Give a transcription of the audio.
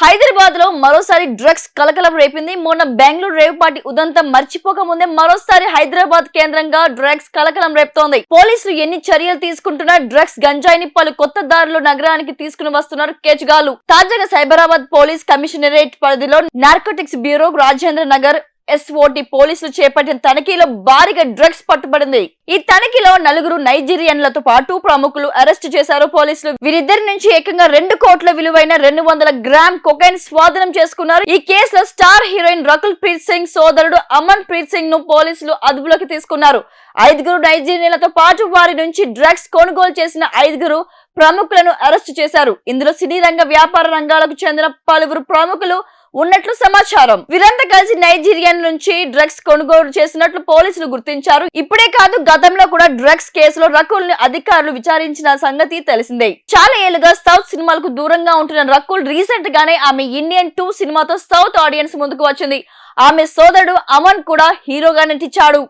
హైదరాబాద్ లో మరోసారి డ్రగ్స్ కలకలం రేపింది. మొన్న బెంగళూరు రేవ్ పార్టీ ఉదంతం మర్చిపోక ముందే మరోసారి హైదరాబాద్ కేంద్రంగా డ్రగ్స్ కలకలం రేపుతోంది. పోలీసులు ఎన్ని చర్యలు తీసుకుంటున్నా డ్రగ్స్ గంజాయిని పలు కొత్త దారులు నగరానికి తీసుకుని వస్తున్నారు కేజ్గాళ్లు. తాజాగా సైబరాబాద్ పోలీస్ కమిషనరేట్ పరిధిలో narcotics bureau Rajendra Nagar SOT పోలీసులు చేపట్టిన తనిఖీలో భారీగా డ్రగ్స్ పట్టుబడింది. ఈ తనిఖీలో 4 నైజీరియన్లతో పాటు ప్రముఖులు అరెస్టు చేశారు పోలీసులు. వీరిద్దరి నుంచి ఏకంగా 2 కోట్ల విలువైన 200 గ్రామ్ కొకైన్ స్వాధీనం చేసుకున్నారు. ఈ కేసులో స్టార్ హీరోయిన్ రకుల్ ప్రీత్ సింగ్ సోదరుడు అమన్ ప్రీత్ సింగ్ ను పోలీసులు అదుపులోకి తీసుకున్నారు. 5 నైజీరియన్లతో పాటు వారి నుంచి డ్రగ్స్ కొనుగోలు చేసిన 5 ప్రముఖులను అరెస్టు చేశారు. ఇందులో సినీ రంగ వ్యాపార రంగాలకు చెందిన పలువురు ప్రముఖులు ఉన్నట్లు సమాచారం. వీరంతా కలిసి నైజీరియన్ నుంచి డ్రగ్స్ కొనుగోలు చేసినట్లు పోలీసులు గుర్తించారు. ఇప్పుడే కాదు, గతంలో కూడా డ్రగ్స్ కేసులో రకుల్ ని అధికారులు విచారించిన సంగతి తెలిసిందే. చాలా ఏళ్లుగా సౌత్ సినిమాలకు దూరంగా ఉంటున్న రకుల్ రీసెంట్ గానే ఆమె ఇండియన్ 2 సినిమాతో సౌత్ ఆడియన్స్ ముందుకు వచ్చింది. ఆమె సోదరుడు అమన్ కూడా హీరోగా నటించాడు.